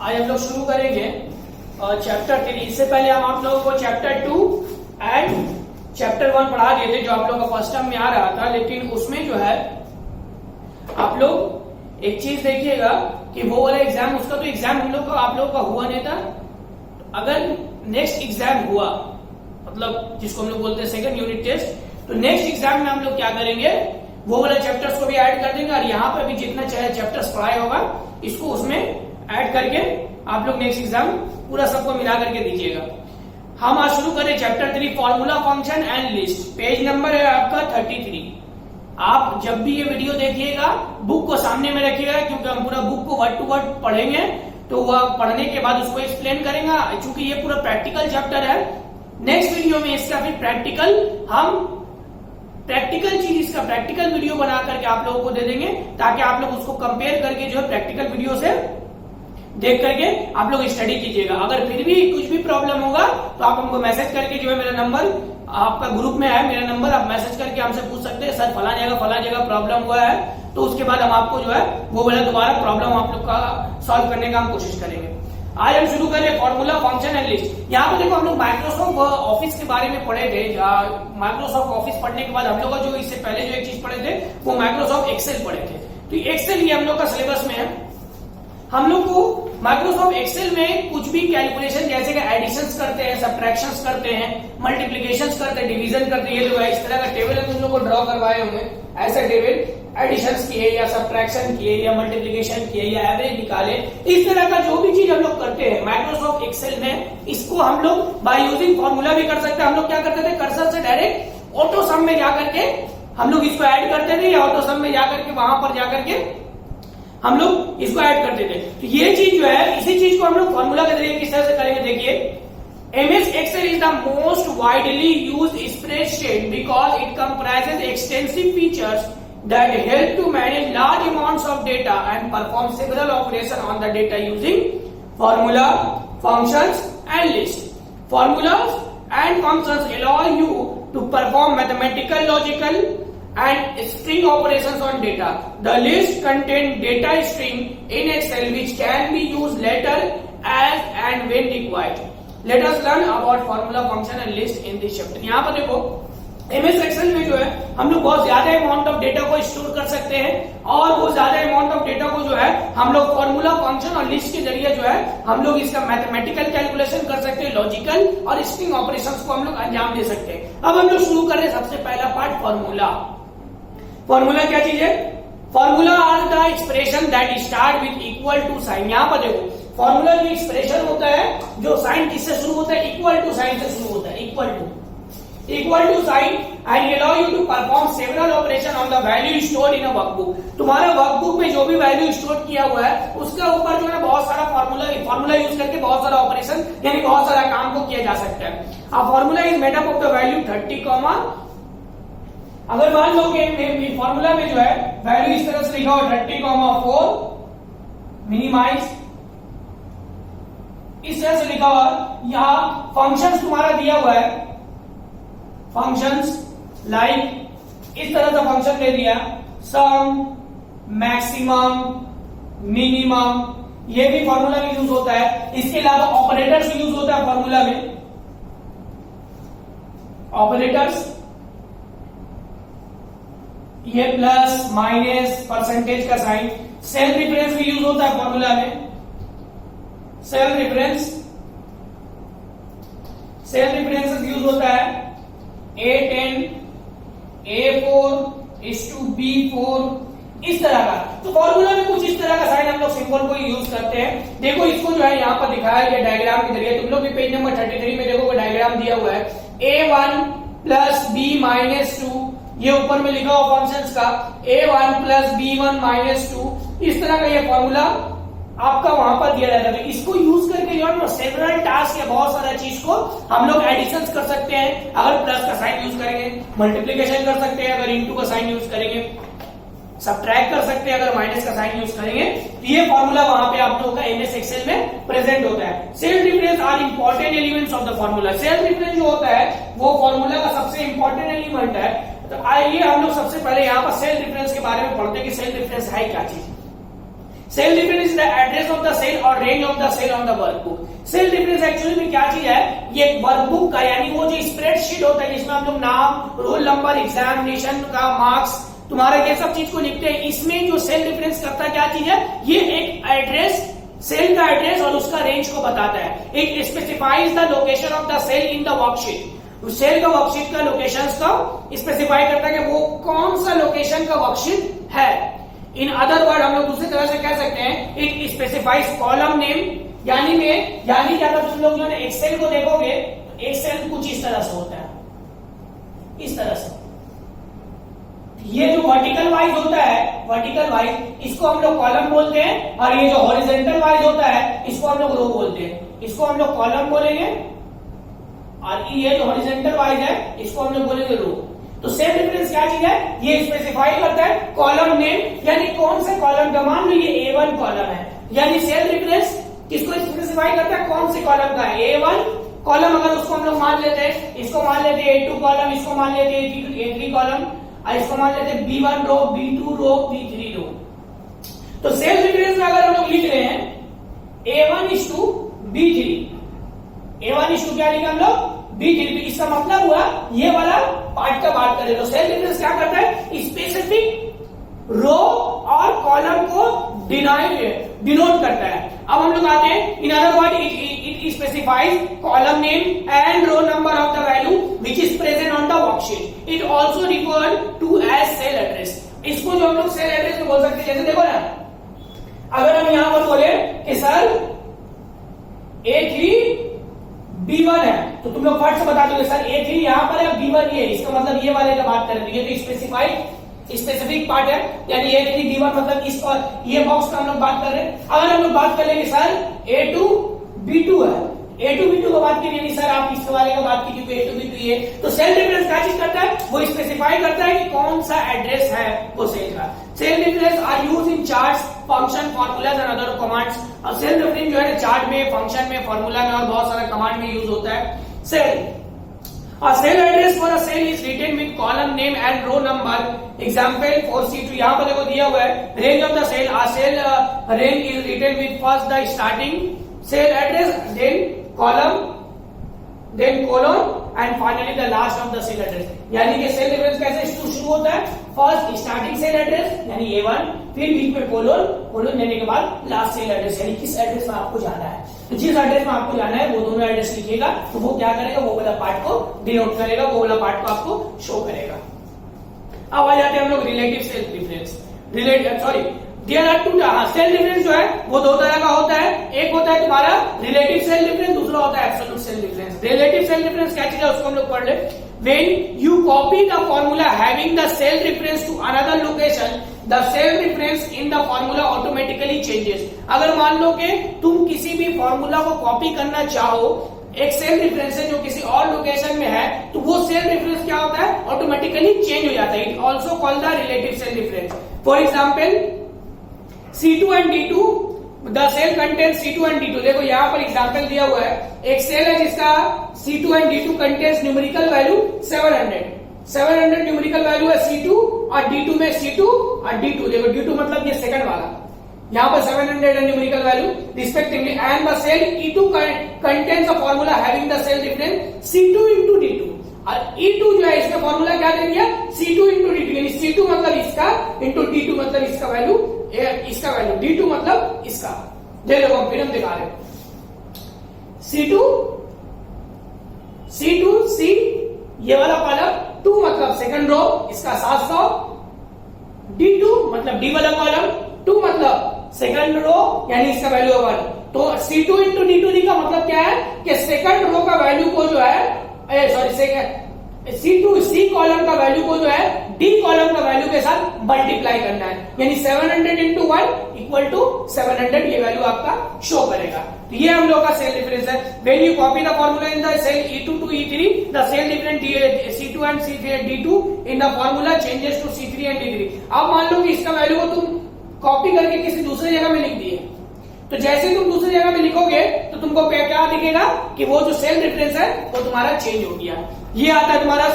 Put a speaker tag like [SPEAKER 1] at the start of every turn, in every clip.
[SPEAKER 1] आज हम लोग शुरू करेंगे चैप्टर 3। इससे पहले हम आप लोगों को चैप्टर 2 एंड चैप्टर 1 पढ़ा दिए थे, जो आप लोगों का फर्स्ट टर्म में आ रहा था। लेकिन उसमें जो है आप लोग एक चीज देखिएगा कि वो वाला एग्जाम, उसका तो एग्जाम हम लोग का आप लोगों का हुआ नहीं था। अगर नेक्स्ट एग्जाम हुआ, मतलब जिसको हम लोग बोलते हैं सेकंड यूनिट टेस्ट, तो नेक्स्ट एग्जाम में हम लोग क्या करेंगे, वो वाले चैप्टर्स को भी ऐड कर देंगे और यहाँ पे भी जितना चाहे चैप्टर्स पढ़ाया होगा इसको उसमें ऐड करके आप लोग नेक्स्ट एग्जाम पूरा सबको मिला करके दीजिएगा। हम आज शुरू करें chapter 3 formula function and list. Page number है आपका 33। आप जब भी ये वीडियो देखिएगा बुक को सामने में रखिएगा, क्योंकि हम पूरा बुक को वर्ड टू वर्ड पढ़ेंगे, तो वह पढ़ने के बाद उसको एक्सप्लेन करेंगे। चूंकि ये पूरा प्रैक्टिकल चैप्टर है, नेक्स्ट वीडियो में इसका फिर प्रैक्टिकल चीज, इसका प्रैक्टिकल वीडियो बना करके आप लोगों को दे देंगे, ताकि आप लोग उसको कंपेयर करके जो है प्रैक्टिकल वीडियो से देख करके आप लोग स्टडी कीजिएगा। अगर फिर भी कुछ भी प्रॉब्लम होगा तो आप हमको मैसेज करके, जो है मेरा नंबर आपका ग्रुप में है, मेरा नंबर आप मैसेज करके हमसे पूछ सकते हैं, सर फला जगह प्रॉब्लम हुआ है, तो उसके बाद हम आपको जो है वो वाला दोबारा प्रॉब्लम आप लोग का सॉल्व करने का हम कोशिश करेंगे। आज हम शुरू करें फॉर्मूला फंक्शन एंड लिस्ट। यहाँ पे देखो हम लोग माइक्रोसॉफ्ट ऑफिस के बारे में पढ़े थे। माइक्रोसॉफ्ट ऑफिस पढ़ने के बाद हम लोग जो इससे पहले जो एक चीज पढ़े थे वो माइक्रोसॉफ्ट एक्सेल पढ़े थे। तो एक्सेल ये हम लोग का सिलेबस में है। हम लोग को माइक्रोसॉफ्ट एक्सेल में कुछ भी कैलकुलेशन, जैसे कि एडिशंस करते हैं, सब्ट्रैक्शंस करते हैं, मल्टीप्लिकेशंस करते हैं, डिवीजन करते हैं, ये जो है इस तरह का टेबल हम लोग को ड्रॉ करवाए होंगे। ऐसा टेबल एडिशंस किए या सब्ट्रैक्शन किए या मल्टीप्लिकेशन किए या एवरेज निकाले, इस तरह का जो भी चीज हम लोग करते हैं माइक्रोसॉफ्ट एक्सेल में, इसको हम लोग बाय यूजिंग फॉर्मूला भी कर सकते हैं। हम लोग क्या करते थे, कर्सर से डायरेक्ट ऑटो सम में जाकर के हम लोग इसको ऐड करते थे, या ऑटो सम में जाकर के वहां पर जाकर के हम लोग इसको ऐड करते थे। तो ये चीज जो है, इसी चीज को हम लोग फॉर्मूला के जरिए किस तरह से करेंगे, देखिए। MS Excel is the most widely used spreadsheet because it comprises extensive features that help to manage large amounts of data and perform several operations on the data using formula, functions and lists. Formulas and functions allow you to perform mathematical, logical and string operations on data. The list contains data string in Excel which can be used later as and when required. Let us learn about formula, function and list in this chapter. यहाँ पर देखो MS Excel में जो है हम लोग बहुत ज्यादा अमाउंट ऑफ डेटा को स्टोर कर सकते हैं, और वो ज्यादा अमाउंट ऑफ डेटा को जो है हम लोग फॉर्मूला, फंक्शन और लिस्ट के जरिए जो है हम लोग इसका मैथमेटिकल कैलकुलेशन कर सकते हैं, लॉजिकल और स्ट्रिंग ऑपरेशंस को हम लोग अंजाम दे सकते हैं। अब हम लोग शुरू कर रहे हैं सबसे पहला पार्ट, फॉर्मूला। फॉर्मूला क्या चीज है? Formula are the expression that start with equal to sign. यहाँ पर देखो फॉर्मूला जो एक्सप्रेशन होता है, जो साइन किससे शुरू होता है, इक्वल टू साइन से शुरू होता है, equal to sign, and allow you to perform several operation on the value stored in a workbook. तुम्हारा वर्कबुक में जो भी वैल्यू स्टोर किया हुआ है उसके ऊपर जो है बहुत सारा फॉर्मूला यूज करके बहुत सारा ऑपरेशन यानी बहुत सारा काम को किया जा सकता है। अब formula is made up of the value 30, अगर मान लो कि फॉर्मूला में जो है वैल्यू इस तरह से लिखा हो 30,4 मिनिमाइज, इस तरह से लिखा हुआ। यहां फंक्शंस तुम्हारा दिया हुआ है, फंक्शंस लाइक इस तरह का फंक्शन दे दिया, सम, मैक्सिमम, मिनिमम, ये भी फॉर्मूला में यूज होता है। इसके अलावा ऑपरेटर्स यूज होता है फॉर्मूला में, ऑपरेटर्स, ये प्लस माइनस परसेंटेज का साइन। सेल रिफरेंस भी यूज होता है फॉर्मूला में, सेल रिफरेंस यूज होता है, A10, A4:B4, इस तरह का। तो फॉर्मूला में कुछ इस तरह का साइन हम लोग सिंबल को यूज करते हैं। देखो इसको जो है यहाँ पर दिखाया गया डायग्राम के जरिए। तुम लोग भी पेज नंबर 33 में देखो डायग्राम दिया हुआ है, A1 + B-2, ये ऊपर में लिखा हुआ फंक्शंस का, A1 + B1 - 2, इस तरह का ये फॉर्मूला आपका वहां पर दिया जाता है। इसको यूज करके जो है सेवरल टास्क या बहुत सारा चीज को हम लोग एडिशन कर सकते हैं। अगर प्लस का साइन यूज करेंगे, मल्टीप्लीकेशन कर सकते हैं अगर इंटू का साइन यूज करेंगे, सब्ट्रैक्ट कर सकते हैं अगर माइनस का साइन यूज करेंगे। तो ये फॉर्मूला वहां पे आप लोगों का MS Excel में प्रेजेंट होता है। Cell reference are important elements of the formula. Cell reference जो होता है वो फॉर्मूला का सबसे इंपॉर्टेंट एलिमेंट है। तो आइए हम लोग सबसे पहले यहाँ पर सेल रिफरेंस के बारे में पढ़ते हैं कि सेल रिफरेंस है क्या चीज। Cell difference is the address of the cell और range of the cell on the workbook. Cell reference actually में क्या चीज है, ये वर्कबुक का यानी वो जो स्प्रेडशीट होता है जिसमें हम लोग नाम, रोल नंबर, एग्जामिनेशन का मार्क्स, तुम्हारा ये सब चीज को लिखते हैं, इसमें जो सेल डिफरेंस करता क्या चीज है, ये एक एड्रेस, सेल का एड्रेस और उसका रेंज को बताता है। It specifies the location of the cell in the worksheet. Cell का वर्कशीट का लोकेशन का स्पेसिफाई करता है कि वो कौन सा लोकेशन का वर्कशीट है। इन अदर वर्ड हम लोग दूसरी तरह से कह सकते हैं इट स्पेसिफाइज कॉलम नेम, यानी क्या अगर तुम लोग जो है एक्सेल को देखोगे तो एक्सेल कुछ इस तरह से होता है, इस तरह से। ये जो वर्टिकल वाइज होता है, वर्टिकल वाइज इसको हम लोग कॉलम बोलते हैं, और ये जो हॉरिजॉन्टल वाइज होता है इसको हम लोग रो बोलते हैं। इसको हम लोग कॉलम बोलेंगे और ये जो हॉरिजॉन्टल वाइज है इसको हम लोग बोलेंगे रो। तो सेल डिफरेंस क्या चीज है, ये स्पेसिफाई करता है कॉलम नेम, यानी कौन से कॉलम का, मान लो ये A1 कॉलम है, यानी सेल डिफरेंस किसको स्पेसिफाई करता है, कौन से कॉलम का है, A1 कॉलम। अगर उसको हम लोग मान लेते हैं, इसको मान लेते हैं A2 कॉलम, इसको मान लेते हैं A3 कॉलम, और इसको मान लेते हैं B1 रो, B2 रो, B3 रो। तो सेल डिफरेंस में अगर हम लोग लिख रहे हैं A1 is to B3, A1 is to क्या लिखा हम लोग B3, इसका मतलब हुआ ये वाला पार्ट का बात करें तो सेल डिफरेंस क्या करता है, स्पेसिफिक रो और कॉलम को डिनोट करता है। अब हम लोग आते हैं, in other word it specifies column name and row number of the value which is present on the worksheet. It also referred to as cell address. इसको जो हम लोग सेल एड्रेस में बोल सकते हैं, जैसे देखो ना, अगर हम यहां पर बोले कि सर A3 B1 है तो तुम लोग फट से बता दोगे सर A3 यहां पर है, B1 ये, इसका मतलब ये वाले का बात करें तो ये तो स्पेसिफाइड स्पेसिफिक पार्ट है, यानी A3 B1 मतलब इस और ये बॉक्स का हम लोग बात कर रहे हैं। अगर हम लोग बात कर लेंगे सर A2 B2 है, A2 B2 को बात कीजिए, नहीं सर आप इस वाले का बात कीजिए A2 B2 ये, तो सेल डिफरेंस क्या चीज करता है, वो स्पेसिफाई करता है कि कौन सा एड्रेस है वो सेल का। Cell difference are use in charts, function, formulas and other commands. और सेल डिफरेंस जो है चार्ट में, फंक्शन में, फॉर्मूला में और बहुत सारा कमांड में यूज होता है। Cell A cell address for a cell is written with column name and row number. Example for C2 यहाँ पर देखो दिया हुआ है, range of the cell, a cell range is written with first the starting cell address, then column, then colon and finally the last of the cell address। यानी कि cell difference कैसे शुरू होता है, फर्स्ट स्टार्टिंग सेल एड्रेस यानी A1, फिर बीच में colon देने के बाद लास्ट सेल एड्रेस, यानी किस एड्रेस में आपको जाना है। तो जिस एड्रेस में आपको जाना है वो दोनों एड्रेस लिखिएगा, तो वो क्या करेगा, वो वाला पार्ट को डिनोट करेगा, वो वाला पार्ट को आपको शो करेगा। अब आ जाते हैं हम लोग relative cell difference. There are two cell difference जो है वो दो तरह का होता है, एक होता है तुम्हारा रिलेटिव सेल डिफरेंस, दूसरा होता है absolute cell difference. Relative cell difference क्या चीज है उसको हम लोग पढ़ ले। When you copy the formula having the cell reference to another location, the cell reference in the formula automatically changes। अगर मान लो कि तुम किसी भी फॉर्मूला को कॉपी करना चाहो, एक सेल डिफरेंस है जो किसी और लोकेशन में है, तो वो सेल डिफरेंस क्या होता है, ऑटोमेटिकली चेंज हो जाता है। It also called the relative cell difference. For example C2 and D2, the cell contains C2 and D2। देखो यहाँ पर एग्जाम्पल दिया हुआ है, एक सेल है जिसका C2 and D2 contains numerical value 700 numerical value है C2 और D2 में C2 और D2, देखो D2 मतलब ये सेकंड वाला, यहाँ पर 700 है numerical value respectively, and the cell E2 contains a formula having the cell difference C2 into D2। और E2 जो है इसका फॉर्मूला क्या दे दिया, C2 into D2, यानी C2 मतलब इसका इंटू D2 मतलब इसका वैल्यू, इसका वैल्यू D2 मतलब इसका। दे लो फिर हम दिखा रहे C2 C ये वाला कॉलम, 2 मतलब सेकंड रो, इसका 700, D2 मतलब D वाला कॉलम, 2 मतलब सेकंड रो यानी इसका वैल्यू है 1। तो C2 into D2 का मतलब क्या है कि सेकंड रो का वैल्यू को जो है, C कॉलम का वैल्यू को जो है D कॉलम का वैल्यू के साथ मल्टीप्लाई करना है, यानी 700 into 1 इक्वल टू 700 ये वैल्यू आपका शो करेगा। तो ये हम लोग का सेल डिफरेंस है। When you copy the formula in the cell E2 to E3, the cell difference C2 and D2 in the formula changes to C3 and D3। अब मान लो कि इसका वैल्यू को तुम कॉपी करके किसी दूसरी जगह में लिख दिए, तो जैसे तुम दूसरी जगह में लिखोगे तो तुमको क्या दिखेगा कि वो जो सेल डिफरेंस है वो तुम्हारा चेंज हो गया। ये आता है तुम्हारा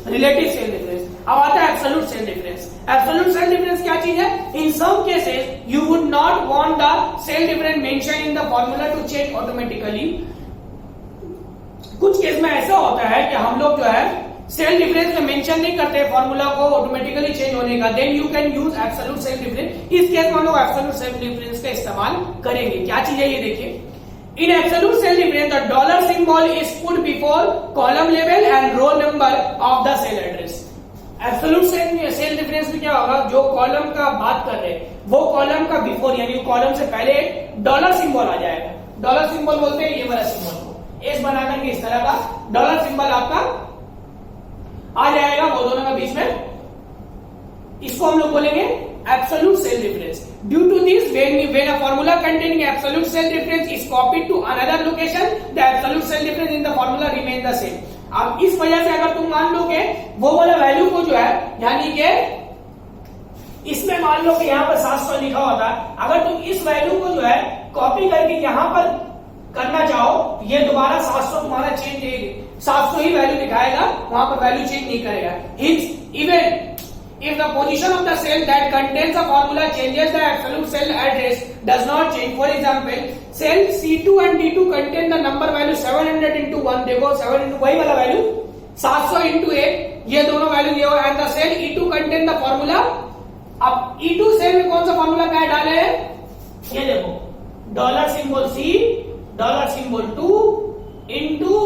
[SPEAKER 1] रिलेटिव सेल डिफरेंस। अब आता है absolute cell reference. Absolute cell difference क्या चीज है, in some cases you would not want the cell reference mention in the formula to change automatically. कुछ केस में ऐसा होता है कि हम लोग जो है सेल डिफरेंस में मेंशन नहीं करते फॉर्मूला को ऑटोमेटिकली चेंज होने का, then you can use absolute cell difference. इस केस में हम लोग एब्सोल्यूट सेल डिफरेंस का इस्तेमाल करेंगे। क्या चीज है ये देखिए, in absolute cell difference the dollar symbol is put before column level and row number of the cell address. Absolute cell difference में क्या होगा, जो कॉलम का बात कर रहे हैं वो कॉलम का बिफोर यानी कॉलम से पहले डॉलर सिंबल आ जाएगा। डॉलर सिंबल बोलते हैं ये वाला सिंबल को, एस बना करके इस तरह का डॉलर सिंबल आपका आ जाएगा वो दोनों के बीच में। इसको हम लोग बोलेंगे absolute cell difference. Due to this when a formula containing absolute cell difference is copied to another location the absolute cell difference in the formula remain the same. अब इस वजह से अगर तुम मान लो कि वो वाला वैल्यू को जो है यानी कि इसमें मान लो कि यहां पर 700 लिखा होता है, अगर तुम इस वैल्यू को जो है कॉपी करके यहां पर करना चाहो, ये दोबारा 700 तुम्हारा चेंज 700 ही वैल्यू दिखाएगा, वहां पर वैल्यू चेंज नहीं करेगा। Even if the position of the cell that contains the formula changes, the absolute cell address does not change. For example, cell C2 and D2 contain the number value 700 into 1. देखो 7 into वही वाला value 700 into 8, ये दोनों value दिए हुए, and the cell E2 contain the formula। अब E2 cell में कौन सा फॉर्मूला क्या डाले हैं, ये देखो dollar symbol C, dollar symbol 2 into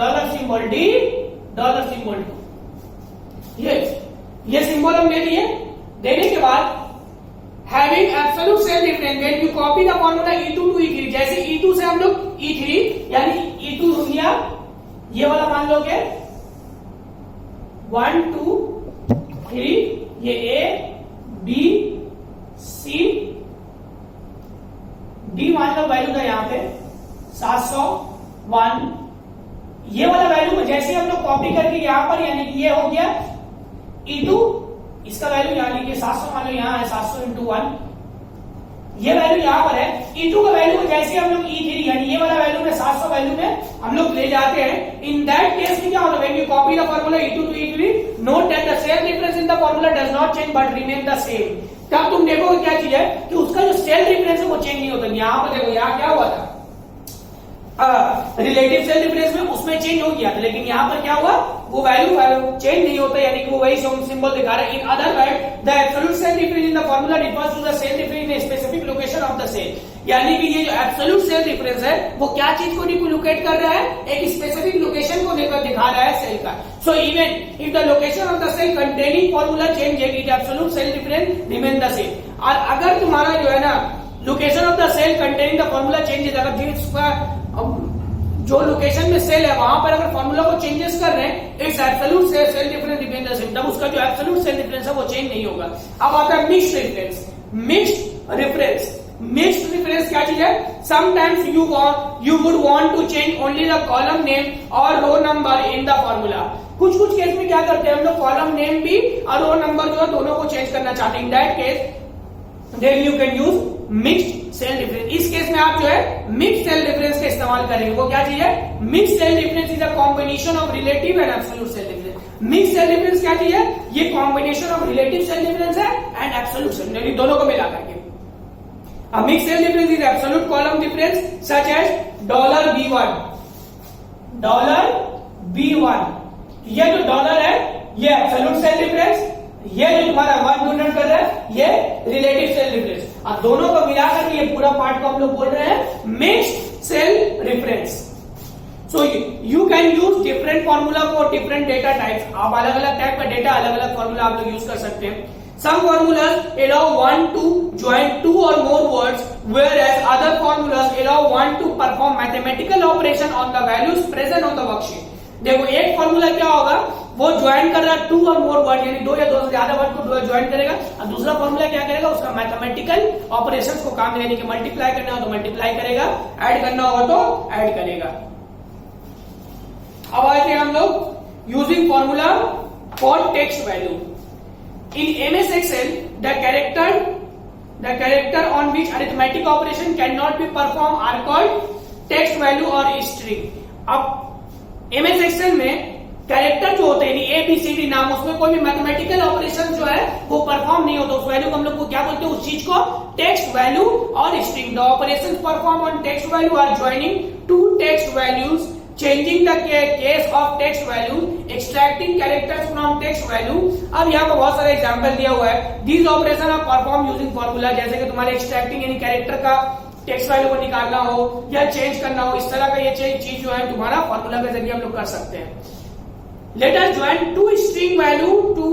[SPEAKER 1] dollar symbol D, dollar symbol 2। ये सिंबल हम दे दिए। देने के बाद having absolute cell difference when you copy the formula E2 to E3, जैसे E2 से हम लोग E3 यानी E2 लिया, ये वाला मान लो के 1 2 3, ये A B C D मान लो वैल्यू था यहाँ पे 701, ये वाला वैल्यू में जैसे हम लोग कॉपी करके यहां पर यानी कि ये हो गया E2, इसका वैल्यू यानी कि 700 मान लो यहाँ है 700 into 1, ये वैल्यू यहाँ पर है। E2 का वैल्यू जैसे हम लोग E3 यानी ये वाला वैल्यू में 700 वैल्यू में हम लोग ले जाते हैं। इन दैट केस में क्या होगा, when you copy the formula E2 to E3, note that the cell difference in the formula does not change but remain the same. तब तुम देखोगे क्या चीज है कि उसका जो सेल डिफरेंस है वो चेंज नहीं होता। यहाँ पर देखो यहाँ क्या हुआ था, रिलेटिव सेल डिफरेंस में उसमें चेंज हो गया था, लेकिन यहाँ पर क्या हुआ, वो वैल्यू चेंज नहीं होता यानी कि वो वही सिंबल दिखा रहा है। In other word the absolute cell difference in the formula refers to the cell difference in specific location of the cell, यानी कि ये जो एब्सोल्यूट सेल डिफरेंस है वो क्या चीज को डिलोकेट कर रहा है, एक स्पेसिफिक लोकेशन को लेकर दिखा रहा है सेल का। So even if the location of the cell containing formula change it absolute cell difference remain the same. और अगर तुम्हारा जो है ना location of the cell containing the formula changes, अगर जिसका जो लोकेशन में सेल है वहां पर अगर फॉर्मूला को चेंजेस कर रहे हैं, it's absolute cell difference remain the same, तब उसका जो एब्सोल्यूट सेल डिफरेंस है वो चेंज नहीं होगा। अब आता है mixed reference. Mixed reference, mixed reference क्या चीज है, sometimes you would want to change only the column name और row number in the formula. कुछ कुछ केस में क्या करते हैं हम लोग, कॉलम नेम भी और रो नंबर जो है दोनों को चेंज करना चाहते हैं। In that case then you can use mixed cell difference. इस केस में आप जो है मिक्स्ड सेल डिफरेंस का इस्तेमाल करेंगे। वो क्या चीज है, mixed cell difference is a combination of relative and absolute cell difference. Mixed cell difference क्या चीज है, ये combination of relative cell difference है एंड एब्सोल्यूट सेल, यानी दोनों को मिला करके। A mixed cell difference is absolute column difference such as $B1, $B1। ये जो डॉलर है ये एब्सोल्यूट सेल डिफरेंस, ये जो तुम्हारा 1 डिनोट कर रहा है ये रिलेटिव सेल डिफरेंस, और दोनों को मिलाकर ये पूरा पार्ट को हम लोग बोल रहे हैं mixed cell difference. So you can use different formula for different data types. आप अलग अलग टाइप का डेटा अलग अलग फॉर्मूला आप लोग यूज कर सकते हैं। Some formulas allow one to join 2 or more words, whereas other formulas allow one to perform mathematical operation on the values present on the worksheet। देखो एक फॉर्मूला क्या होगा, वो ज्वाइन कर रहा है 2 और मोर वर्ड यानी 2 या 2 से ज्यादा वर्ड को ज्वाइन करेगा, और दूसरा फॉर्मूला क्या करेगा, उसका मैथमेटिकल ऑपरेशंस को काम यानी कि मल्टीप्लाई करना हो तो मल्टीप्लाई करेगा, ऐड करना हो तो ऐड करेगा। अब आते हैं हम लोग using formula for text value. In MS Excel, the character on which arithmetic operation cannot be performed are called text value or string। अब MS Excel में कैरेक्टर जो होते हैं ABCD नाम, उसमें कोई भी मैथमेटिकल ऑपरेशन जो है वो परफॉर्म नहीं होता, उस वैल्यू को हम लोग को क्या बोलते हैं, उस चीज को टेक्स्ट वैल्यू और string. The operation perform on text value are joining two text values, changing the case of text value, extracting characters from text value. अब यहाँ पर बहुत सारे एग्जांपल दिया हुआ है। These operation are perform using formula, जैसे कि तुम्हारे एक्सट्रैक्टिंग यानी कैरेक्टर का टेक्स्ट वैल्यू को निकालना हो या चेंज करना हो, इस तरह का ये चीज जो है तुम्हारा फॉर्मूला के जरिए हम लोग कर सकते हैं। Let us join two string value to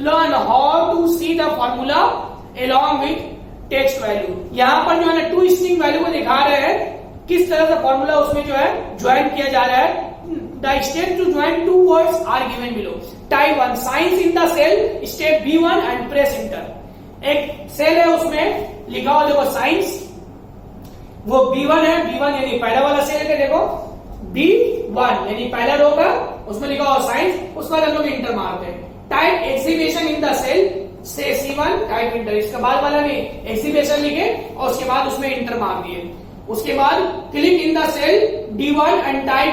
[SPEAKER 1] learn how to see the formula along with text value। यहाँ पर जो है ना टू स्ट्रिंग वैल्यू को दिखा रहे हैं किस तरह से फॉर्मूला उसमें जो है ज्वाइन किया जा रहा है। The step to join two words are given below। Type 1 signs in the cell step B1 and press enter। एक सेल है उसमें लिखा हुआ देखो साइंस, वो B1 है, B1 यानी पहला वाला सेल है, देखो B1 यानी पहला रो का उसमें लिखा हुआ साइंस, उसके बाद हम लोग इंटर मारते हैं। Type exhibition in the cell से C1 टाइप इंटर, इसका बाद वाला नहीं एक्सिबिशन लिखे और उसके बाद उसमें इंटर मार दिए। उसके बाद click in the cell D1 and type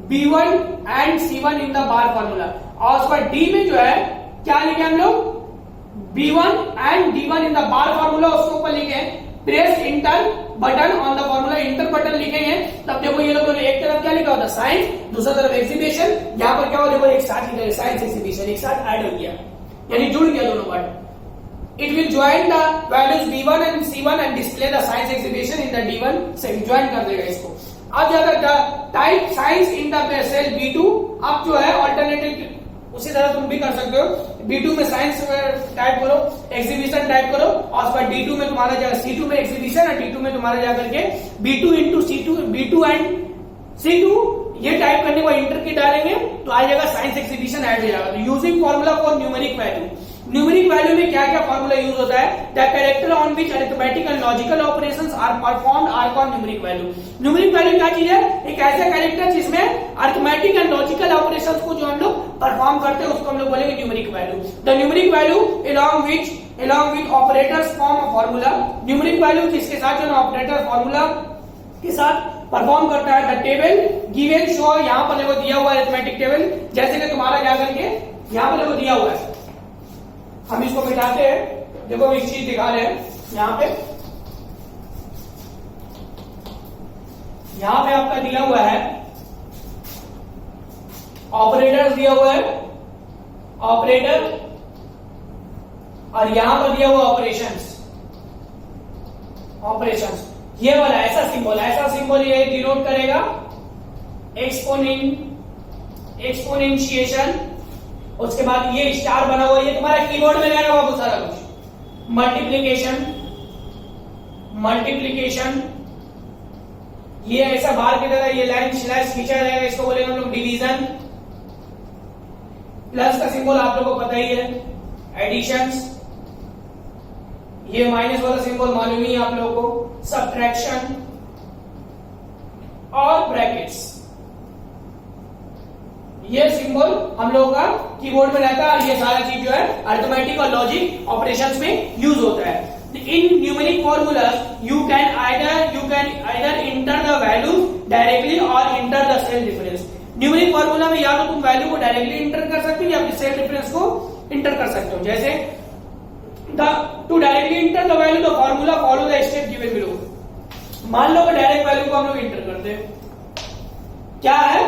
[SPEAKER 1] B1 and C1 in the bar formula, और उसके बाद D में जो है क्या लिखे हम लोग B1 and D1 in the bar formula, उसके ऊपर लिखे press inter button on the formula, inter button लिखेंगे तब देखो ये लोग एक तरफ क्या लिखा होता साइंस, दूसरा तरफ एक्सिबिशन। यहाँ पर क्या हो देखो एक साथ लिखा है साइंस एक्सिबिशन, एक साथ ऐड हो गया यानी जुड़ गया दोनों word. It will join the values B1 and C1 and display the science exhibition in the D1 cell, join कर देगा इसको। अब ज्यादा type science in the cell B2, अब जो है ऑल्टरनेटिव उसी तरह तुम भी कर सकते हो, B2 में साइंस टाइप करो, एक्सिबिशन टाइप करो और उसके बाद D2 में तुम्हारा जाएगा C2 में एक्सिबिशन और D2 में तुम्हारा जाकर के B2 into C2, B2 and C2 ये टाइप करने को इंटर की डालेंगे तो आ जाएगा साइंस एक्सिबिशन ऐड हो जाएगा। तो using formula for numeric value, numeric value में क्या क्या फॉर्मूला यूज होता है, the character on which arithmetic and logical operations are performed are called numeric value. Numeric value क्या चीज है, एक ऐसा कैरेक्टर जिसमें अरिथमेटिक एंड लॉजिकल ऑपरेशंस को जो हम लोग परफॉर्म करते हैं उसको हम लोग बोलेंगे numeric value. The numeric value along with operators form a formula, numeric value जिसके साथ जो ऑपरेटर फॉर्मूला के साथ परफॉर्म करता है। द टेबल गिवन शो, यहाँ पर देखो दिया हुआ है अरिथमेटिक टेबल, जैसे कि तुम्हारा क्या करके यहाँ पर देखो दिया हुआ है, हम इसको मिटाते हैं, देखो एक चीज दिखा रहे हैं यहाँ पे आपका दिया हुआ है ऑपरेटर दिया हुआ है ऑपरेटर, और यहां पर दिया हुआ ऑपरेशंस, ये वाला ऐसा सिंबल ये डिनोट करेगा एक्सपोनेंशिएशन। उसके बाद ये स्टार बना हुआ, ये तुम्हारा कीबोर्ड में रहेगा बाबू सारा कुछ। मल्टीप्लीकेशन ये ऐसा बाहर की तरह ये लाइन स्लैश खींचा रहेगा, इसको बोलेंगे हम लोग डिवीजन। प्लस का सिंबल आप लोगों को पता ही है, एडिशंस। ये माइनस वाला सिंबल मालूम ही है आप लोगों को, सब्ट्रैक्शन और ब्रैकेट्स। ये सिंबल हम लोगों का कीबोर्ड में रहता है और ये सारा चीज जो है अरिथमेटिक और लॉजिक ऑपरेशंस में यूज होता है। In numeric formulas, you can either enter the value directly or enter the cell reference। Numeric formula में या तो तुम वैल्यू को डायरेक्टली इंटर कर सकते हो या फिर सेल रेफरेंस को इंटर कर सकते हो। जैसे to directly enter the value the formula follow the step given below. मान लो कि डायरेक्ट वैल्यू को हम लोग इंटर करते हैं, क्या है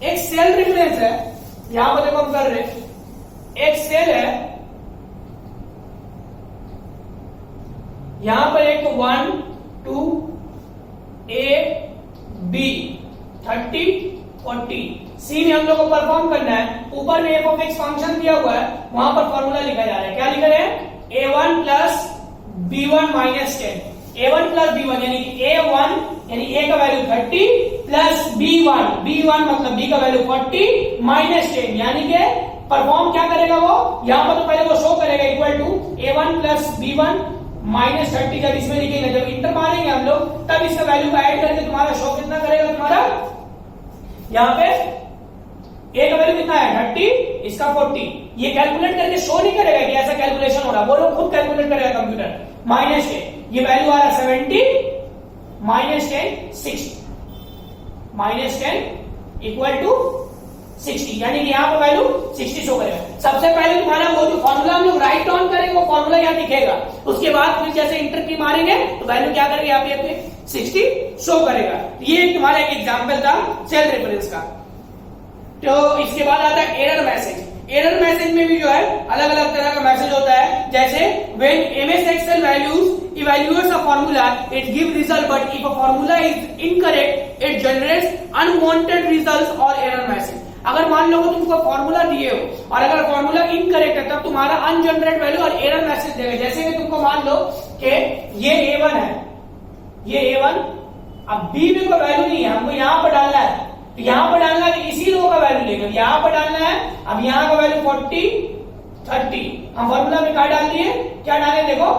[SPEAKER 1] एक सेल रेफरेंस है, यहां पर देखो हम कर रहे हैं एक सेल है, यहां पर एक 1 2 A B 30 40 C में हम लोग को परफॉर्म करना है। ऊपर में f(x) फंक्शन दिया हुआ है, वहां पर फॉर्मूला लिखा जा रहा है, क्या लिख रहे हैं A1 plus B1 minus 10। A1 plus B1 यानी कि A1 यानी A का वैल्यू 30 प्लस B1 मतलब B का वैल्यू 40 माइनस 10 यानी कि परफॉर्म क्या करेगा वो, यहां पर तो पहले वो शो करेगा equal to A1 plus B1 minus 30। जब इसमें लिखेंगे, जब इंटर मारेंगे हम लोग, तब इसका वैल्यू को ऐड करके तुम्हारा शो कितना करेगा, तुम्हारा यहाँ पे A का वैल्यू कितना है 30, इसका 40। ये कैलकुलेट करके शो नहीं करेगा कि ऐसा कैलकुलेशन हो रहा, वो लोग खुद कैलकुलेट करेगा कंप्यूटर। माइनस 10 ये वैल्यू आ रहा है 70 माइनस 10 60 माइनस 10 इक्वल टू 60, यानी कि यहाँ पर वैल्यू 60 शो करेगा। सबसे पहले तुम्हारा वो जो फॉर्मूला हम लोग राइट डाउन करेंगे वो फॉर्मूला यहाँ दिखेगा, उसके बाद फिर जैसे इंटर की मारेंगे तो वैल्यू क्या करेगा यहाँ पे 60 शो करेगा। ये तुम्हारा एक एग्जाम्पल था सेल रेफरेंस का। तो इसके बाद आता है एरर मैसेज। एरर मैसेज में भी जो है अलग अलग तरह का मैसेज होता है, जैसे when MS Excel values evaluates a formula it gives result but if a formula is incorrect it generates unwanted results or error message। अगर मान लो तुमको फॉर्मूला दिए हो और अगर फॉर्मूला इनकरेक्ट है तब तुम्हारा अनजनरेट वैल्यू और एरर मैसेज देगा। जैसे कि तुमको मान लो कि ये A1 है, ये A1, अब B में कोई वैल्यू नहीं है, हमको यहाँ पर डालना है, तो यहाँ पर डालना है इसी रो का वैल्यू लेगा, यहाँ पर डालना है। अब यहाँ का वैल्यू 40 30, हम फॉर्मूला में क्या डाल दिए, क्या डाले देखो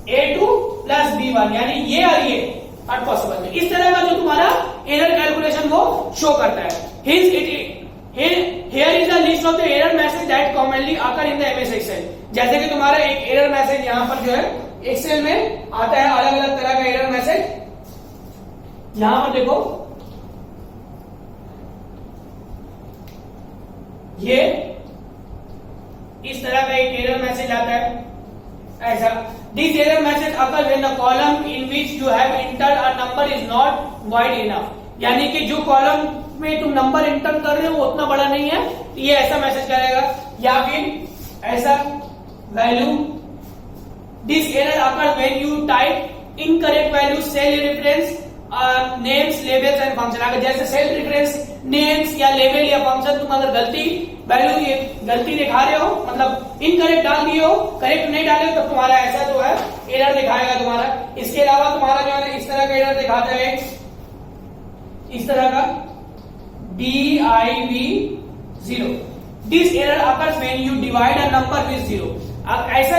[SPEAKER 1] A2 प्लस B1, यानी ये और ये नॉट पॉसिबल है। इस तरह का जो तुम्हारा एरर कैलकुलेशन वो शो करता है। Here is a list of the error message that commonly occur in the MS Excel। जैसे कि तुम्हारा एक एरर मैसेज यहाँ पर जो है एक्सेल में आता है, अलग अलग तरह का एरर मैसेज। यहां पर देखो ये इस तरह का एक एरर मैसेज आता है ऐसा। This error message occur when the column in which you have entered a number is not wide enough, यानी कि जो कॉलम में तुम नंबर एंटर कर रहे हो वो उतना बड़ा नहीं है, ये ऐसा मैसेज करेगा। या फिर ऐसा value this error occur when you type incorrect value cell reference names levels and function. अगर जैसे सेल रेफरेंस नेम्स या लेवल या फंक्शन तुम अगर गलती दिखा रहे हो, मतलब इनकरेक्ट डाल दिए हो, करेक्ट नहीं डाले हो, तब तुम्हारा ऐसा जो है एरर दिखाएगा तुम्हारा। इसके अलावा तुम्हारा जो है इस तरह का एरर दिखाता है, इस तरह का div0। This error occurs when you divide a number with 0। अब ऐसा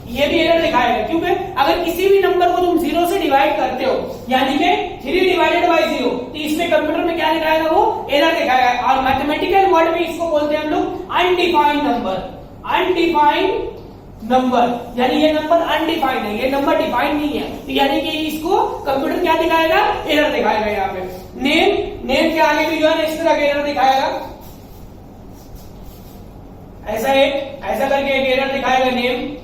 [SPEAKER 1] ये भी एरर दिखाएगा, क्योंकि अगर किसी भी नंबर को तुम 0 से डिवाइड करते हो, यानी कि 3 डिवाइडेड बाई 0, तो इसमें कंप्यूटर में क्या दिखाएगा, वो एरर दिखाएगा। और मैथमेटिकल वर्ड में इसको बोलते हैं हम लोग अनडिफाइंड नंबर। अनडिफाइंड नंबर यानी ये नंबर अनडिफाइंड है, ये नंबर डिफाइंड नहीं है, तो यानी कि इसको कंप्यूटर क्या दिखाएगा, एरर दिखाएगा। यहाँ पे नेम के आगे भी जो है इस तरह का एरर दिखाएगा, ऐसा करके एक एरर दिखाएगा name.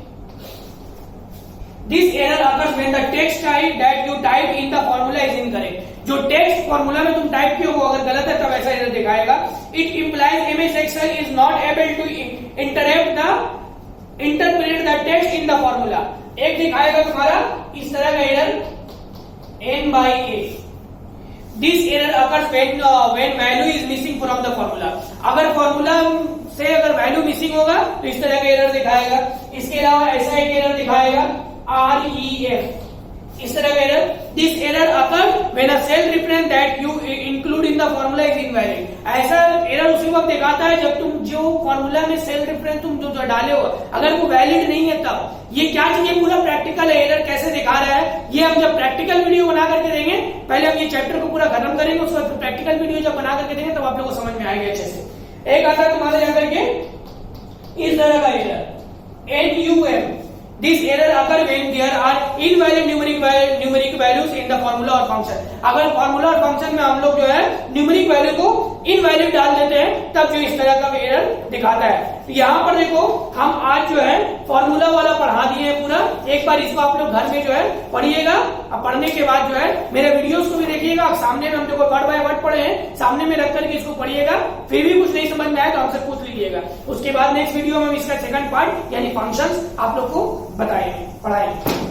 [SPEAKER 1] This error occurs when the text type that you type in the formula is incorrect। जो टेक्स्ट फॉर्मूला में तुम टाइप किए हो वो अगर गलत है तब ऐसा एरर दिखाएगा। It implies MS Excel is not able to interpret the text in the formula। एक दिखाएगा तुम्हारा इस तरह का error n/a। This error occurs when value is missing from the formula। अगर फॉर्मूला से अगर वैल्यू मिसिंग होगा तो इस तरह का एरर दिखाएगा। इसके अलावा ऐसा एक एरर दिखाएगा REF, इस तरह का error. This error occur when a cell reference that you include in the formula is invalid. ऐसा एरर उसी वक्त दिखाता है जब तुम जो फॉर्मूला में सेल रेफरेंस तुम जो डाले हो अगर वो वैलिड नहीं है तब। ये क्या चीज है, पूरा प्रैक्टिकल एरर कैसे दिखा रहा है, ये हम जब प्रैक्टिकल वीडियो बना करके देंगे, पहले हम ये चैप्टर को पूरा खत्म करेंगे, उसके बाद प्रैक्टिकल वीडियो जब बना करके देंगे तब आप लोगों को समझ में आएगा अच्छे से। एक आता है तुम्हारे यहाँ करके इस तरह का error NUM। This error occur when there are invalid numeric values in the formula or function। अगर फॉर्मूला और फंक्शन में हम लोग जो है न्यूमेरिक वैल्यू को इनवैलिड डाल देते हैं तब जो इस तरह का एरर दिखाता है। तो यहाँ पर देखो हम आज जो है फॉर्मूला वाला पढ़ा दिए हैं पूरा। एक बार इसको आप लोग घर में जो है पढ़िएगा, और पढ़ने के बाद जो है मेरे वीडियोस को भी देखिएगा। सामने में हम देखो वर्ड बाय वर्ड पढ़े हैं, सामने में रख करके इसको पढ़िएगा। फिर भी कुछ नहीं समझ में आए तो हमसे पूछ लीजिएगा। उसके बाद नेक्स्ट वीडियो में इसका सेकंड पार्ट यानी फंक्शंस आप लोग को बताएंगे, पढ़ाएंगे।